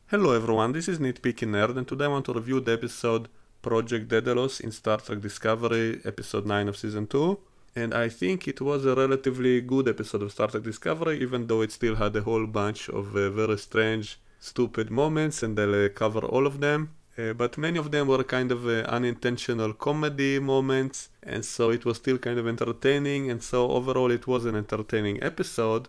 Hello everyone, this is Nitpicking Nerd, and today I want to review the episode Project Daedalus in Star Trek Discovery, episode 9 of season 2. And I think it was a relatively good episode of Star Trek Discovery, even though it still had a whole bunch of very strange, stupid moments, and I'll cover all of them. But many of them were kind of unintentional comedy moments, and so it was still kind of entertaining, and so overall it was an entertaining episode.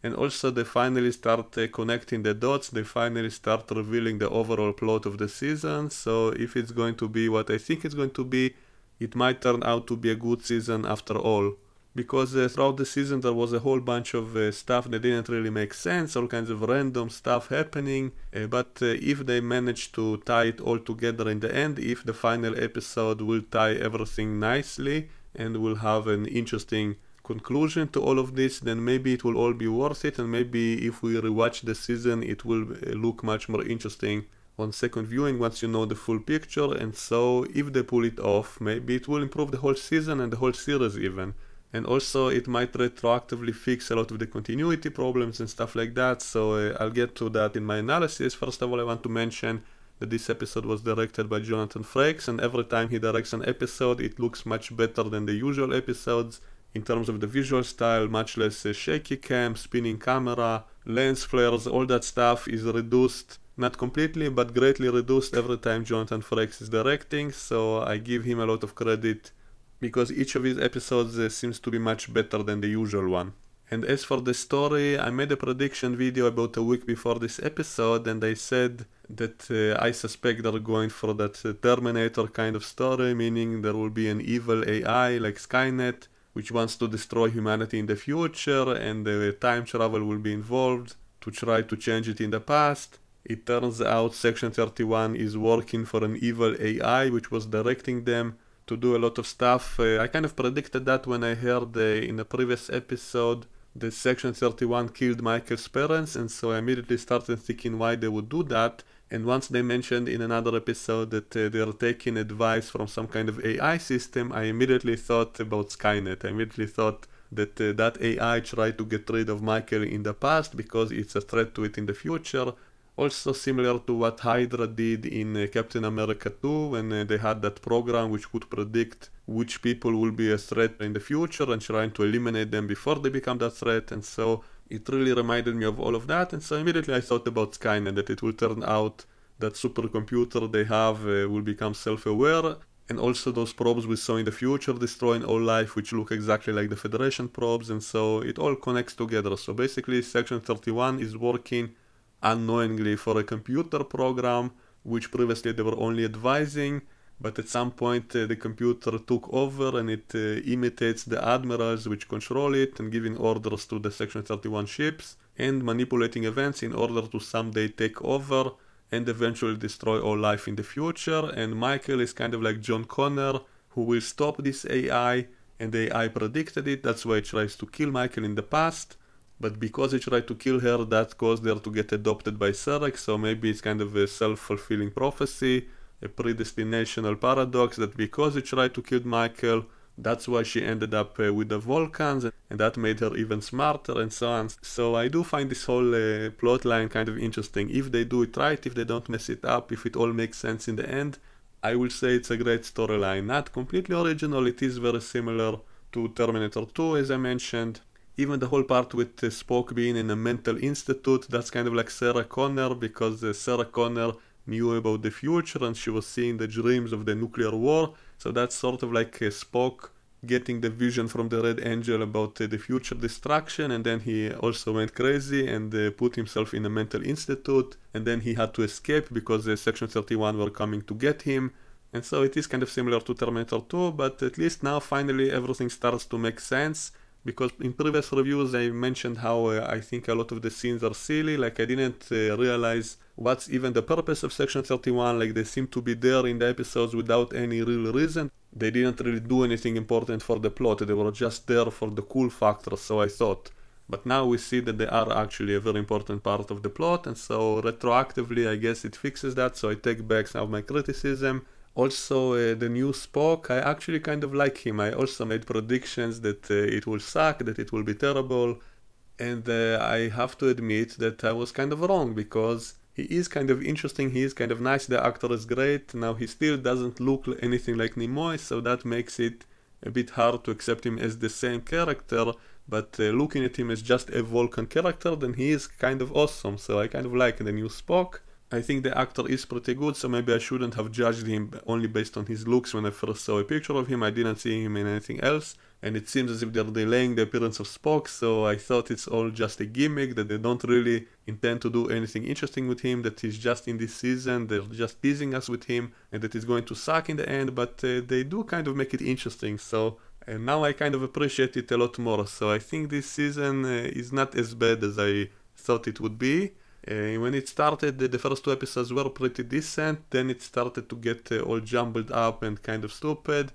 And also they finally start connecting the dots, they finally start revealing the overall plot of the season. So if it's going to be what I think it's going to be, it might turn out to be a good season after all. Because throughout the season there was a whole bunch of stuff that didn't really make sense, all kinds of random stuff happening, but if they manage to tie it all together in the end, if the final episode will tie everything nicely and will have an interesting conclusion to all of this, then maybe it will all be worth it, and maybe if we rewatch the season it will look much more interesting on second viewing once you know the full picture. And so if they pull it off, maybe it will improve the whole season and the whole series even. And also it might retroactively fix a lot of the continuity problems and stuff like that, so I'll get to that in my analysis. First of all, I want to mention that this episode was directed by Jonathan Frakes, and every time he directs an episode it looks much better than the usual episodes. In terms of the visual style, much less shaky cam, spinning camera, lens flares, all that stuff is reduced, not completely, but greatly reduced every time Jonathan Frakes is directing, so I give him a lot of credit because each of his episodes seems to be much better than the usual one. And as for the story, I made a prediction video about a week before this episode, and I said that I suspect they're going for that Terminator kind of story, meaning there will be an evil AI like Skynet, which wants to destroy humanity in the future, and time travel will be involved to try to change it in the past. It turns out Section 31 is working for an evil AI which was directing them to do a lot of stuff. I kind of predicted that when I heard in the previous episode that Section 31 killed Michael's parents, and so I immediately started thinking why they would do that. And once they mentioned in another episode that they're taking advice from some kind of AI system, I immediately thought about Skynet. I immediately thought that that AI tried to get rid of Michael in the past because it's a threat to it in the future. Also similar to what Hydra did in Captain America 2, when they had that program which could predict which people will be a threat in the future and trying to eliminate them before they become that threat. And so it really reminded me of all of that, and so immediately I thought about Skynet, that it will turn out that supercomputer they have will become self-aware, and also those probes we saw in the future destroying all life which look exactly like the Federation probes, and so it all connects together. So basically Section 31 is working unknowingly for a computer program which previously they were only advising, but at some point the computer took over and it imitates the admirals which control it and giving orders to the Section 31 ships and manipulating events in order to someday take over and eventually destroy all life in the future. And Michael is kind of like John Connor, who will stop this AI, and the AI predicted it, that's why it tries to kill Michael in the past. But because he tried to kill her, that caused her to get adopted by Sarek, so maybe it's kind of a self-fulfilling prophecy, a predestinational paradox, that because he tried to kill Michael, that's why she ended up with the Vulcans, and that made her even smarter, and so on. So I do find this whole plotline kind of interesting. If they do it right, if they don't mess it up, if it all makes sense in the end, I will say it's a great storyline. Not completely original, it is very similar to Terminator 2, as I mentioned. Even the whole part with Spock being in a mental institute, that's kind of like Sarah Connor, because Sarah Connor knew about the future and she was seeing the dreams of the nuclear war. So that's sort of like Spock getting the vision from the Red Angel about the future destruction, and then he also went crazy and put himself in a mental institute, and then he had to escape because Section 31 were coming to get him. And so it is kind of similar to Terminator 2, but at least now finally everything starts to make sense. Because in previous reviews I mentioned how I think a lot of the scenes are silly, like I didn't realize what's even the purpose of Section 31, like they seem to be there in the episodes without any real reason. They didn't really do anything important for the plot, they were just there for the cool factor, so I thought. But now we see that they are actually a very important part of the plot, and so retroactively I guess it fixes that, so I take back some of my criticism. Also, the new Spock, I actually kind of like him. I also made predictions that it will suck, that it will be terrible, and I have to admit that I was kind of wrong, because he is kind of interesting, he is kind of nice, the actor is great. Now he still doesn't look anything like Nimoy, so that makes it a bit hard to accept him as the same character, but looking at him as just a Vulcan character, then he is kind of awesome, so I kind of like the new Spock. I think the actor is pretty good, so maybe I shouldn't have judged him only based on his looks when I first saw a picture of him. I didn't see him in anything else, and it seems as if they're delaying the appearance of Spock, so I thought it's all just a gimmick, that they don't really intend to do anything interesting with him, that he's just in this season, they're just teasing us with him, and that it's going to suck in the end, but they do kind of make it interesting, so now I kind of appreciate it a lot more. So I think this season is not as bad as I thought it would be. When it started, the first two episodes were pretty decent, then it started to get all jumbled up and kind of stupid,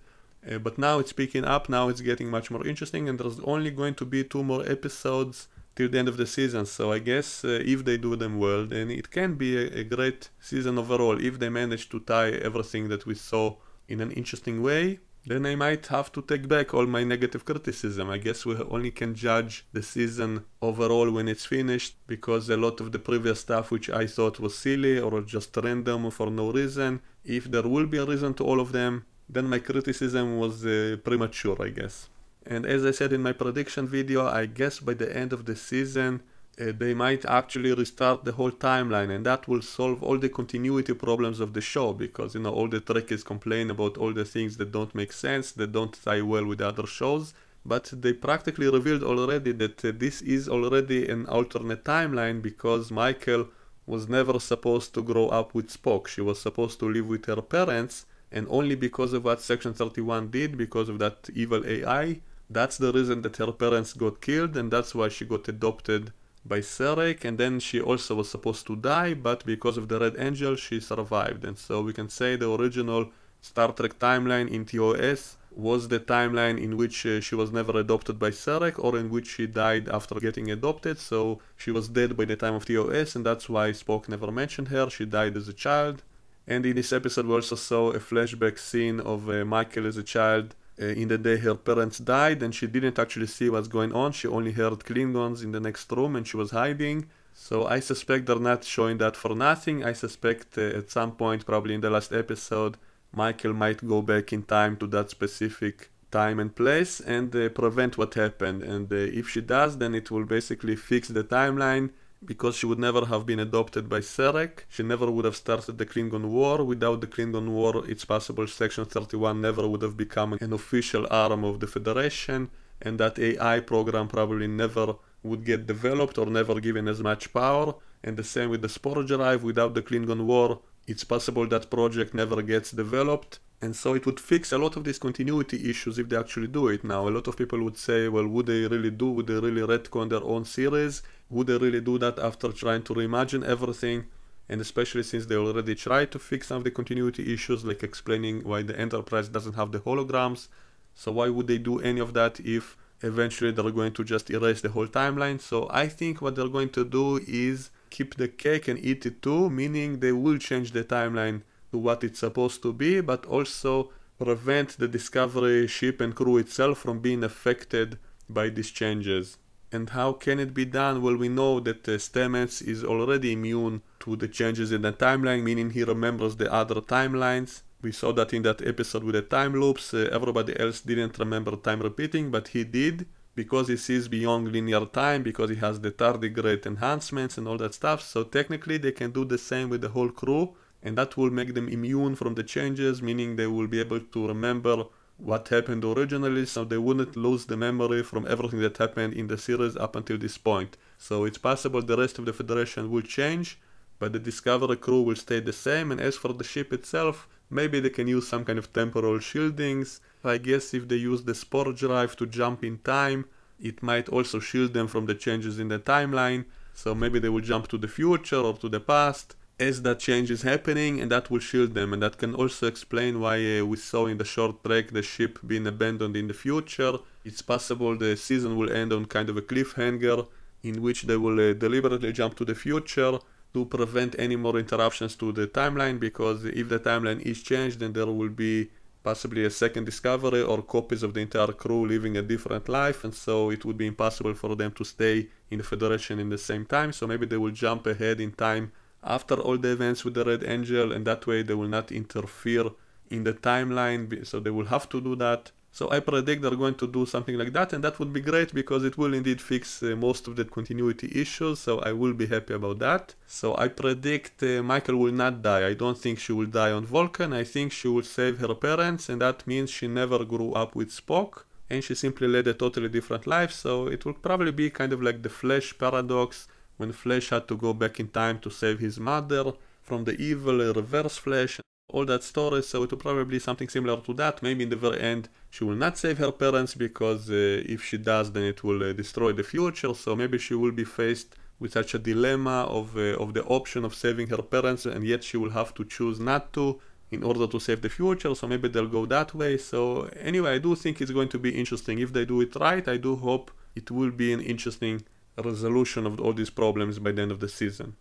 but now it's picking up, now it's getting much more interesting, and there's only going to be 2 more episodes till the end of the season, so I guess if they do them well, then it can be a great season overall. If they manage to tie everything that we saw in an interesting way, then I might have to take back all my negative criticism. I guess we only can judge the season overall when it's finished, because a lot of the previous stuff which I thought was silly or just random for no reason, if there will be a reason to all of them, then my criticism was premature, I guess. And as I said in my prediction video, I guess by the end of the season they might actually restart the whole timeline, and that will solve all the continuity problems of the show, because all the Trekkies complain about all the things that don't make sense, that don't tie well with the other shows, but they practically revealed already that this is already an alternate timeline, because Michael was never supposed to grow up with Spock. She was supposed to live with her parents, and only because of what Section 31 did, because of that evil AI, that's the reason that her parents got killed, and that's why she got adopted by Sarek, and then she also was supposed to die, but because of the Red Angel she survived. And so we can say the original Star Trek timeline in TOS was the timeline in which she was never adopted by Sarek, or in which she died after getting adopted, so she was dead by the time of TOS, and that's why Spock never mentioned her. She died as a child. And in this episode we also saw a flashback scene of Michael as a child in the day her parents died, and she didn't actually see what's going on. She only heard Klingons in the next room and she was hiding. So I suspect they're not showing that for nothing. I suspect at some point, probably in the last episode, Michael might go back in time to that specific time and place and prevent what happened. And if she does, then it will basically fix the timeline, because she would never have been adopted by Sarek. She never would have started the Klingon War. Without the Klingon War, it's possible Section 31 never would have become an official arm of the Federation, and that AI program probably never would get developed or never given as much power. And the same with the Spore Drive. Without the Klingon War, it's possible that project never gets developed. And so it would fix a lot of these continuity issues if they actually do it. Now, a lot of people would say, well, would they really retcon their own series? Would they really do that after trying to reimagine everything? And especially since they already tried to fix some of the continuity issues, like explaining why the Enterprise doesn't have the holograms. So why would they do any of that if eventually they're going to just erase the whole timeline? So I think what they're going to do is keep the cake and eat it too, meaning they will change the timeline to what it's supposed to be, but also prevent the Discovery ship and crew itself from being affected by these changes. And how can it be done? Well, we know that Stamets is already immune to the changes in the timeline, meaning he remembers the other timelines. We saw that in that episode with the time loops. Everybody else didn't remember time repeating, but he did, because he sees beyond linear time, because he has the tardigrade enhancements and all that stuff. So technically they can do the same with the whole crew, and that will make them immune from the changes, meaning they will be able to remember what happened originally, so they wouldn't lose the memory from everything that happened in the series up until this point. So it's possible the rest of the Federation will change, but the Discovery crew will stay the same. And as for the ship itself, maybe they can use some kind of temporal shieldings. I guess if they use the Spore Drive to jump in time, it might also shield them from the changes in the timeline. So maybe they will jump to the future or to the past as that change is happening, and that will shield them. And that can also explain why we saw in the short trek the ship being abandoned in the future. It's possible the season will end on kind of a cliffhanger in which they will deliberately jump to the future to prevent any more interruptions to the timeline, because if the timeline is changed, then there will be possibly a second Discovery or copies of the entire crew living a different life, and so it would be impossible for them to stay in the Federation in the same time. So maybe they will jump ahead in time after all the events with the Red Angel, and that way they will not interfere in the timeline, so they will have to do that. So I predict they're going to do something like that, and that would be great because it will indeed fix most of the continuity issues, so I will be happy about that. So I predict Michael will not die. I don't think she will die on Vulcan. I think she will save her parents, and that means she never grew up with Spock, and she simply led a totally different life. So it will probably be kind of like the Flash paradox, when Flash had to go back in time to save his mother from the evil Reverse Flash, all that story. So it will probably be something similar to that. Maybe in the very end she will not save her parents, because if she does, then it will destroy the future. So maybe she will be faced with such a dilemma of the option of saving her parents, and yet she will have to choose not to in order to save the future. So maybe they'll go that way. So anyway, I do think it's going to be interesting. If they do it right, I do hope it will be an interesting resolution of all these problems by the end of the season.